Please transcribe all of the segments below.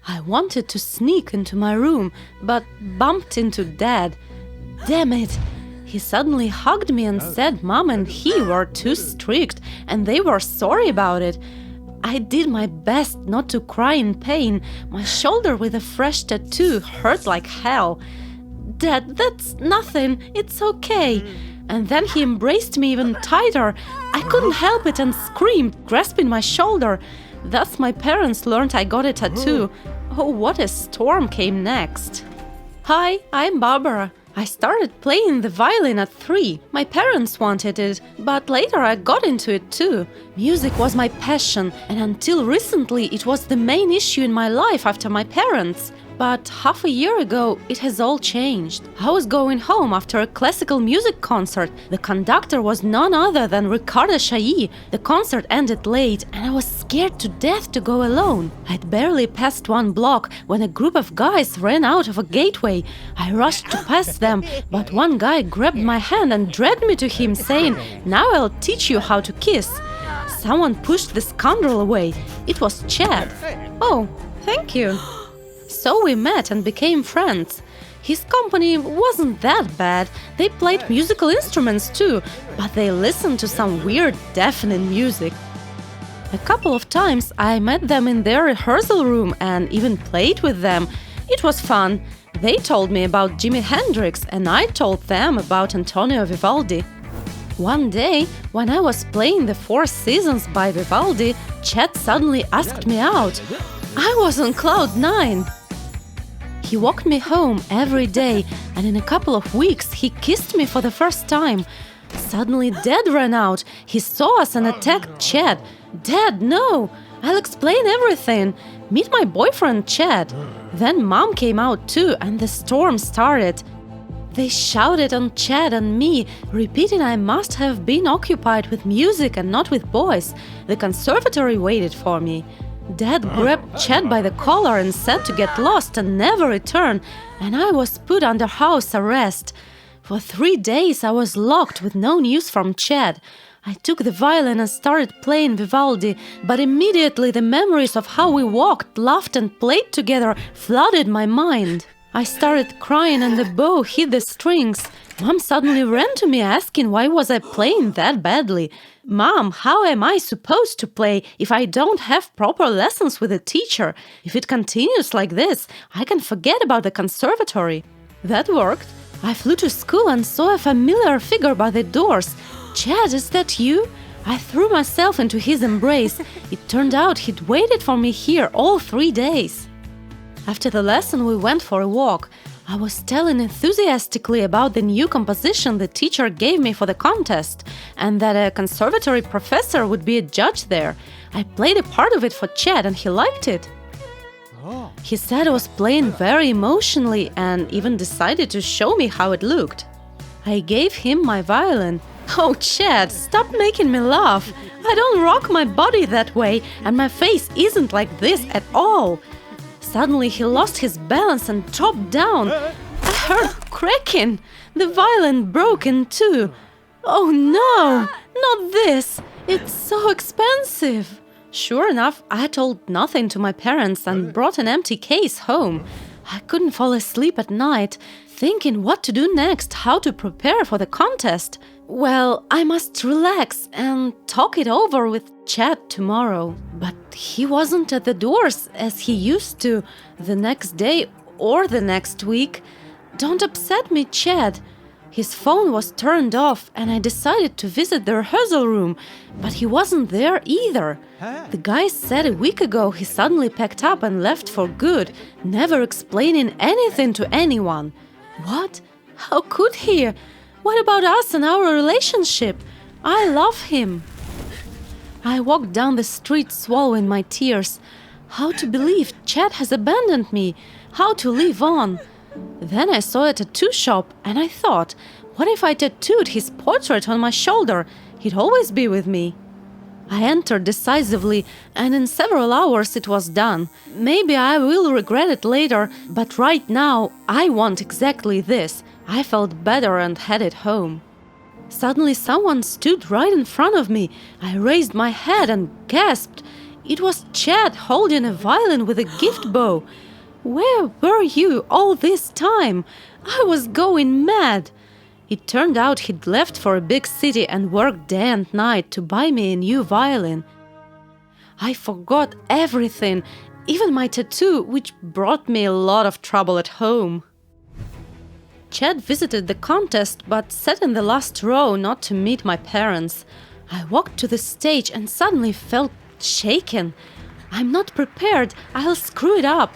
I wanted to sneak into my room, but bumped into Dad. Damn it! He suddenly hugged me and said Mom and he were too strict and they were sorry about it. I did my best not to cry in pain. My shoulder with a fresh tattoo hurt like hell. Dad, that's nothing. It's okay. And then he embraced me even tighter. I couldn't help it and screamed, grasping my shoulder. Thus my parents learned I got a tattoo. Oh, what a storm came next. Hi, I'm Barbara. I started playing the violin at 3. My parents wanted it, but later I got into it too. Music was my passion, and until recently it was the main issue in my life after my parents. But half a year ago, it has all changed. I was going home after a classical music concert. The conductor was none other than Ricardo Chailly. The concert ended late, and I was scared to death to go alone. I'd barely passed one block when a group of guys ran out of a gateway. I rushed to pass them, but one guy grabbed my hand and dragged me to him, saying, "Now I'll teach you how to kiss." Someone pushed the scoundrel away. It was Chad. Oh, thank you. So we met and became friends. His company wasn't that bad. They played musical instruments too, but they listened to some weird, deafening music. A couple of times I met them in their rehearsal room and even played with them. It was fun. They told me about Jimi Hendrix and I told them about Antonio Vivaldi. One day, when I was playing the Four Seasons by Vivaldi, Chad suddenly asked me out. I was on cloud 9. He walked me home every day, and in a couple of weeks he kissed me for the first time. Suddenly Dad ran out. He saw us and attacked Chad. Dad, no! I'll explain everything. Meet my boyfriend, Chad. Then Mom came out too, and the storm started. They shouted on Chad and me, repeating I must have been occupied with music and not with boys. The conservatory waited for me. Dad grabbed Chad by the collar and said to get lost and never return, and I was put under house arrest. For 3 days I was locked with no news from Chad. I took the violin and started playing Vivaldi, but immediately the memories of how we walked, laughed and played together flooded my mind. I started crying and the bow hit the strings. Mom suddenly ran to me asking why was I playing that badly. Mom, how am I supposed to play if I don't have proper lessons with a teacher? If it continues like this, I can forget about the conservatory. That worked. I flew to school and saw a familiar figure by the doors. Chad, is that you? I threw myself into his embrace. It turned out he'd waited for me here all 3 days. After the lesson, we went for a walk. I was telling enthusiastically about the new composition the teacher gave me for the contest, and that a conservatory professor would be a judge there. I played a part of it for Chad and he liked it. He said I was playing very emotionally and even decided to show me how it looked. I gave him my violin. Oh, Chad, stop making me laugh. I don't rock my body that way and my face isn't like this at all. Suddenly he lost his balance and dropped down. I heard cracking. The violin broke in two. Oh no, not this. It's so expensive. Sure enough, I told nothing to my parents and brought an empty case home. I couldn't fall asleep at night, thinking what to do next, how to prepare for the contest. Well, I must relax and talk it over with Chad tomorrow. But he wasn't at the doors as he used to the next day or the next week. Don't upset me, Chad. His phone was turned off and I decided to visit the rehearsal room, but he wasn't there either. The guy said a week ago he suddenly packed up and left for good, never explaining anything to anyone. What? How could he? What about us and our relationship? I love him. I walked down the street swallowing my tears. How to believe Chad has abandoned me? How to live on? Then I saw a tattoo shop and I thought, what if I tattooed his portrait on my shoulder? He'd always be with me. I entered decisively and in several hours it was done. Maybe I will regret it later, but right now I want exactly this. I felt better and headed home. Suddenly someone stood right in front of me. I raised my head and gasped. It was Chad holding a violin with a gift bow. Where were you all this time? I was going mad. It turned out he'd left for a big city and worked day and night to buy me a new violin. I forgot everything, even my tattoo, which brought me a lot of trouble at home. Chad visited the contest but sat in the last row not to meet my parents. I walked to the stage and suddenly felt shaken. I'm not prepared, I'll screw it up.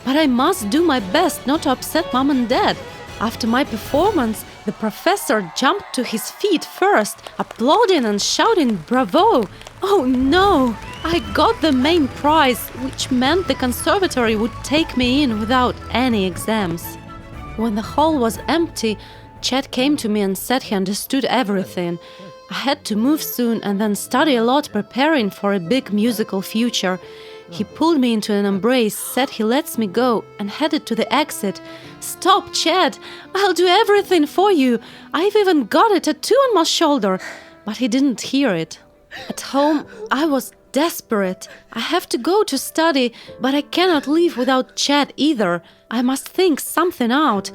But I must do my best not to upset Mom and Dad. After my performance, the professor jumped to his feet first, applauding and shouting bravo. Oh no! I got the main prize, which meant the conservatory would take me in without any exams. When the hall was empty, Chet came to me and said he understood everything. I had to move soon and then study a lot preparing for a big musical future. He pulled me into an embrace, said he lets me go, and headed to the exit. "Stop, Chad! I'll do everything for you! I've even got a tattoo on my shoulder!" But he didn't hear it. At home, I was desperate. I have to go to study, but I cannot leave without Chad either. I must think something out.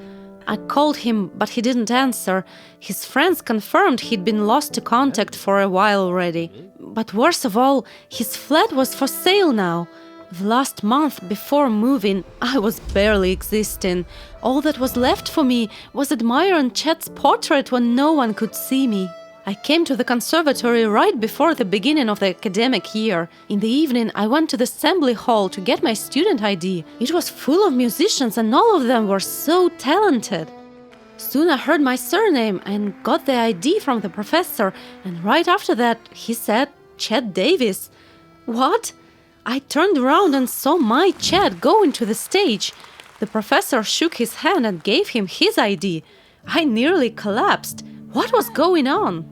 I called him, but he didn't answer. His friends confirmed he'd been lost to contact for a while already. But worst of all, his flat was for sale now. The last month before moving, I was barely existing. All that was left for me was admiring Chet's portrait when no one could see me. I came to the conservatory right before the beginning of the academic year. In the evening, I went to the assembly hall to get my student ID. It was full of musicians and all of them were so talented. Soon I heard my surname and got the ID from the professor, and right after that, he said, "Chet Davis." What? I turned around and saw my Chet going to the stage. The professor shook his hand and gave him his ID. I nearly collapsed. What was going on?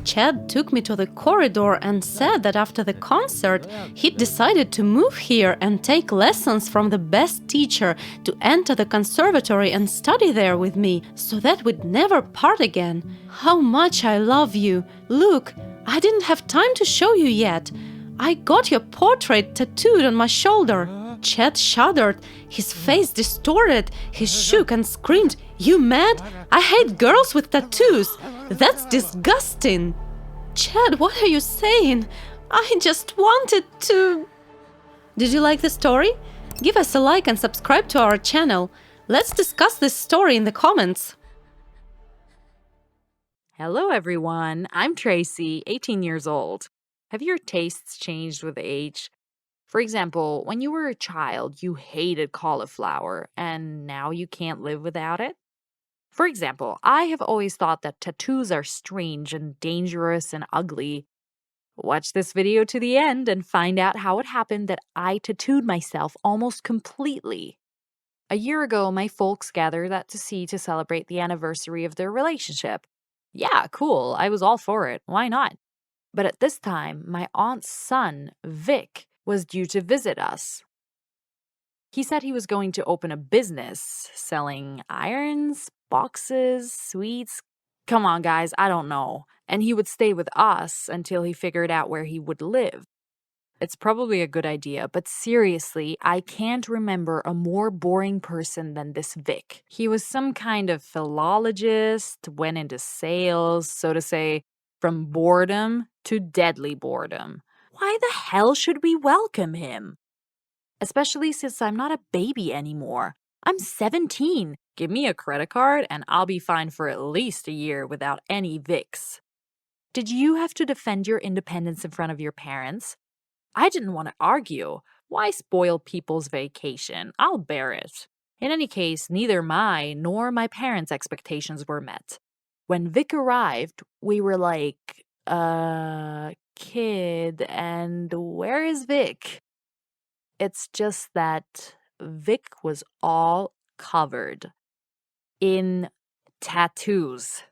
Chad took me to the corridor and said that after the concert, he'd decided to move here and take lessons from the best teacher to enter the conservatory and study there with me, so that we'd never part again. How much I love you. Look, I didn't have time to show you yet. I got your portrait tattooed on my shoulder. Chet shuddered, his face distorted, he shook and screamed, "You mad? I hate girls with tattoos! That's disgusting!" Chad, what are you saying? I just wanted to... Did you like the story? Give us a like and subscribe to our channel. Let's discuss this story in the comments. Hello everyone, I'm Tracy, 18 years old. Have your tastes changed with age? For example, when you were a child, you hated cauliflower, and now you can't live without it? For example, I have always thought that tattoos are strange and dangerous and ugly. Watch this video to the end and find out how it happened that I tattooed myself almost completely. A year ago, my folks gathered at the sea to celebrate the anniversary of their relationship. Yeah, cool, I was all for it, why not? But at this time, my aunt's son, Vic, was due to visit us. He said he was going to open a business selling irons, boxes, sweets. Come on, guys, I don't know. And he would stay with us until he figured out where he would live. It's probably a good idea, but seriously, I can't remember a more boring person than this Vic. He was some kind of philologist, went into sales, so to say, from boredom to deadly boredom. Why the hell should we welcome him? Especially since I'm not a baby anymore. I'm 17. Give me a credit card and I'll be fine for at least a year without any Vicks. Did you have to defend your independence in front of your parents? I didn't want to argue. Why spoil people's vacation? I'll bear it. In any case, neither my nor my parents' expectations were met. When Vic arrived, we were like, kid, and where is Vic? It's just that Vic was all covered in tattoos.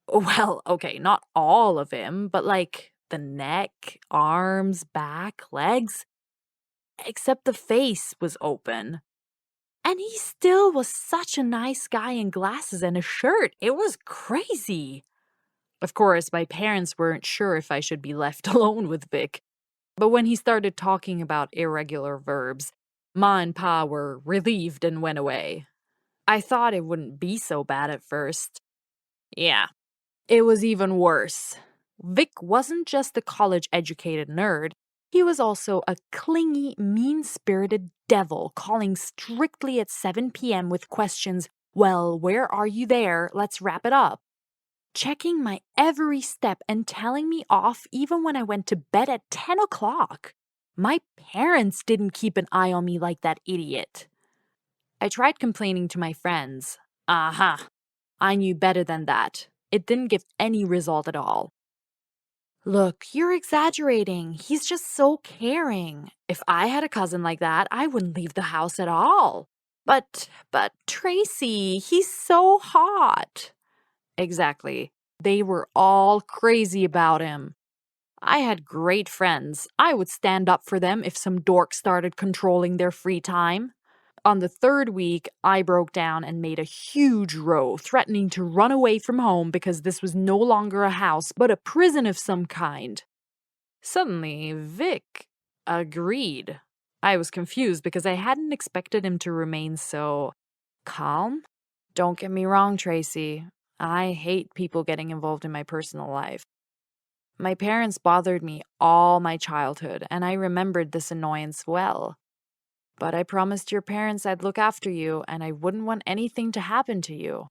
Well, okay, not all of him, but like the neck, arms, back, legs, except the face was open. And he still was such a nice guy in glasses and a shirt. It was crazy. Of course, my parents weren't sure if I should be left alone with Vic. But when he started talking about irregular verbs, Ma and Pa were relieved and went away. I thought it wouldn't be so bad at first. Yeah, it was even worse. Vic wasn't just a college educated nerd, he was also a clingy, mean spirited devil calling strictly at 7 p.m. with questions, well, where are you there? Let's wrap it up. Checking my every step and telling me off even when I went to bed at 10 o'clock. My parents didn't keep an eye on me like that idiot. I tried complaining to my friends. Aha, I knew better than that. It didn't give any result at all. Look, you're exaggerating. He's just so caring. If I had a cousin like that, I wouldn't leave the house at all. But Tracy, he's so hot. Exactly. They were all crazy about him. I had great friends. I would stand up for them if some dork started controlling their free time. On the third week, I broke down and made a huge row, threatening to run away from home because this was no longer a house, but a prison of some kind. Suddenly, Vic agreed. I was confused because I hadn't expected him to remain so calm. Don't get me wrong, Tracy. I hate people getting involved in my personal life. My parents bothered me all my childhood, and I remembered this annoyance well. But I promised your parents I'd look after you, and I wouldn't want anything to happen to you.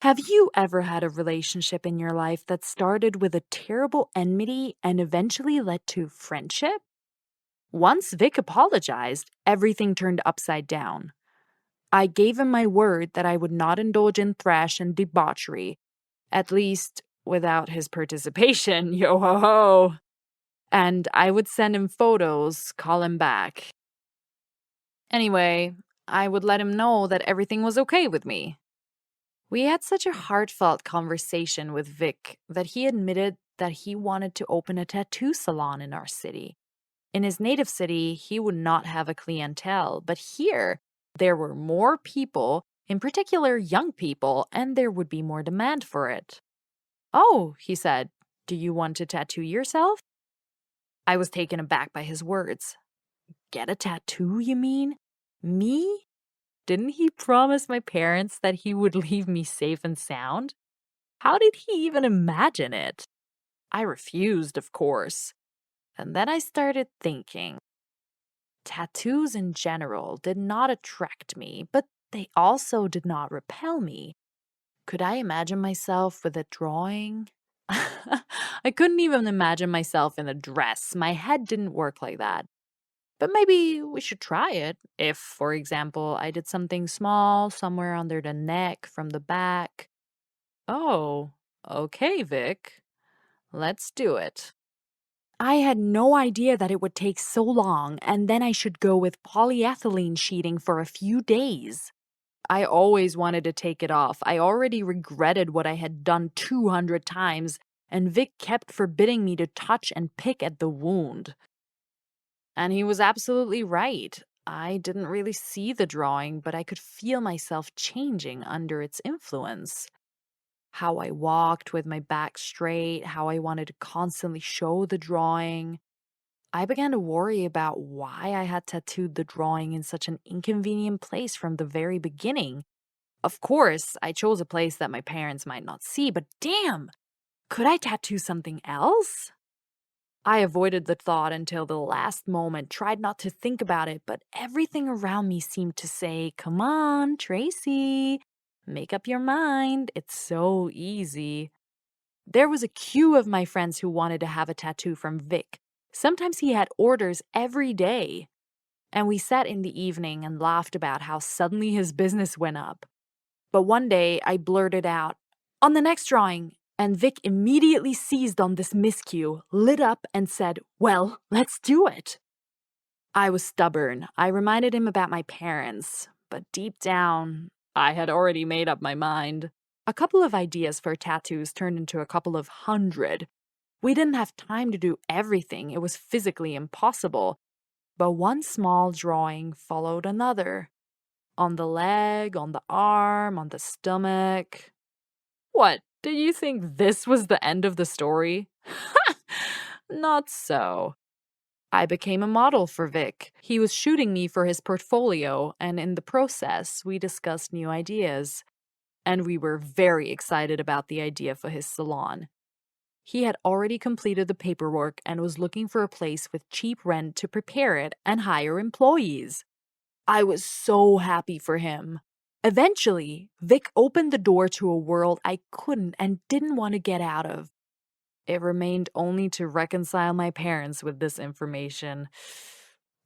Have you ever had a relationship in your life that started with a terrible enmity and eventually led to friendship? Once Vic apologized, everything turned upside down. I gave him my word that I would not indulge in thrash and debauchery, at least without his participation, yo ho ho. And I would send him photos, call him back. Anyway, I would let him know that everything was okay with me. We had such a heartfelt conversation with Vic that he admitted that he wanted to open a tattoo salon in our city. In his native city, he would not have a clientele, but here, there were more people, in particular young people, and there would be more demand for it. Oh, he said, do you want to tattoo yourself? I was taken aback by his words. Get a tattoo, you mean? Me? Didn't he promise my parents that he would leave me safe and sound? How did he even imagine it? I refused, of course. And then I started thinking. Tattoos in general did not attract me, but they also did not repel me. Could I imagine myself with a drawing? I couldn't even imagine myself in a dress. My head didn't work like that. But maybe we should try it. If, for example, I did something small somewhere under the neck from the back. Oh, okay, Vic. Let's do it. I had no idea that it would take so long, and then I should go with polyethylene sheeting for a few days. I always wanted to take it off. I already regretted what I had done 200 times, and Vic kept forbidding me to touch and pick at the wound. And he was absolutely right. I didn't really see the drawing, but I could feel myself changing under its influence. How I walked with my back straight, how I wanted to constantly show the drawing. I began to worry about why I had tattooed the drawing in such an inconvenient place from the very beginning. Of course, I chose a place that my parents might not see, but damn, could I tattoo something else? I avoided the thought until the last moment, tried not to think about it, but everything around me seemed to say, come on, Tracy, make up your mind. It's so easy. There was a queue of my friends who wanted to have a tattoo from Vic. Sometimes he had orders every day. And we sat in the evening and laughed about how suddenly his business went up. But one day I blurted out, on the next drawing, and Vic immediately seized on this miscue, lit up, and said, well, let's do it. I was stubborn. I reminded him about my parents, but deep down, I had already made up my mind. A couple of ideas for tattoos turned into a couple of hundred. We didn't have time to do everything, it was physically impossible. But one small drawing followed another. On the leg, on the arm, on the stomach. What, did you think this was the end of the story? Not so. I became a model for Vic. He was shooting me for his portfolio, and in the process, we discussed new ideas. And we were very excited about the idea for his salon. He had already completed the paperwork and was looking for a place with cheap rent to prepare it and hire employees. I was so happy for him. Eventually, Vic opened the door to a world I couldn't and didn't want to get out of. It remained only to reconcile my parents with this information.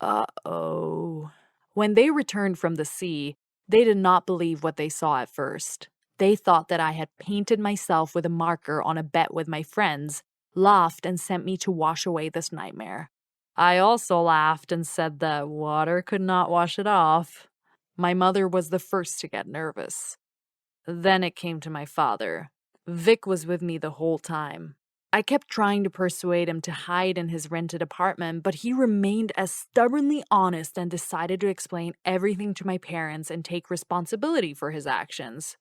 Uh-oh. When they returned from the sea, they did not believe what they saw at first. They thought that I had painted myself with a marker on a bet with my friends, laughed, and sent me to wash away this nightmare. I also laughed and said that water could not wash it off. My mother was the first to get nervous. Then it came to my father. Vic was with me the whole time. I kept trying to persuade him to hide in his rented apartment, but he remained as stubbornly honest and decided to explain everything to my parents and take responsibility for his actions.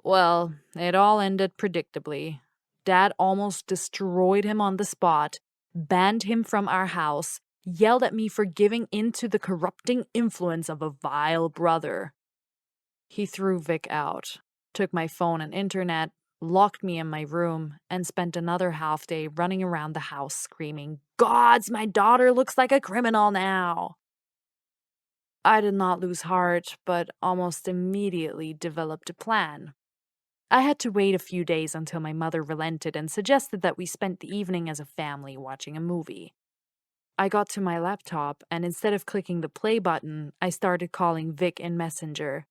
Well, it all ended predictably. Dad almost destroyed him on the spot, banned him from our house, yelled at me for giving in to the corrupting influence of a vile brother. He threw Vic out, took my phone and internet, locked me in my room, and spent another half day running around the house screaming, "Gods, my daughter looks like a criminal now!" I did not lose heart, but almost immediately developed a plan. I had to wait a few days until my mother relented and suggested that we spent the evening as a family watching a movie. I got to my laptop, and instead of clicking the play button, I started calling Vic in Messenger.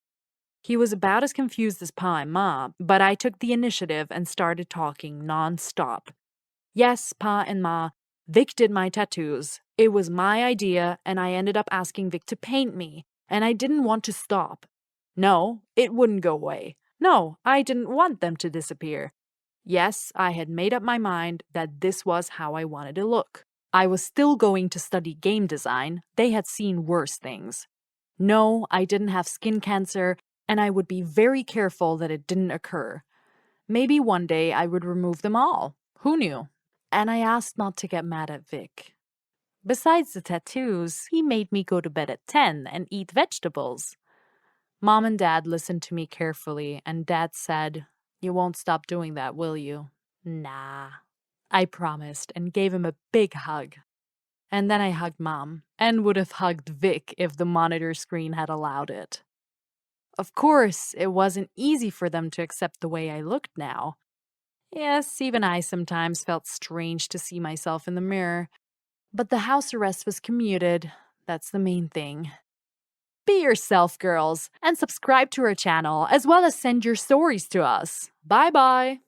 He was about as confused as Pa and Ma, but I took the initiative and started talking non-stop. Yes, Pa and Ma, Vic did my tattoos. It was my idea, and I ended up asking Vic to paint me, and I didn't want to stop. No, it wouldn't go away. No, I didn't want them to disappear. Yes, I had made up my mind that this was how I wanted to look. I was still going to study game design. They had seen worse things. No, I didn't have skin cancer, and I would be very careful that it didn't occur. Maybe one day I would remove them all. Who knew? And I asked not to get mad at Vic. Besides the tattoos, he made me go to bed at 10 and eat vegetables. Mom and Dad listened to me carefully, and Dad said, "You won't stop doing that, will you?" "Nah." I promised and gave him a big hug. And then I hugged Mom, and would have hugged Vic if the monitor screen had allowed it. Of course, it wasn't easy for them to accept the way I looked now. Yes, even I sometimes felt strange to see myself in the mirror. But the house arrest was commuted. That's the main thing. Be yourself, girls, and subscribe to our channel, as well as send your stories to us. Bye-bye!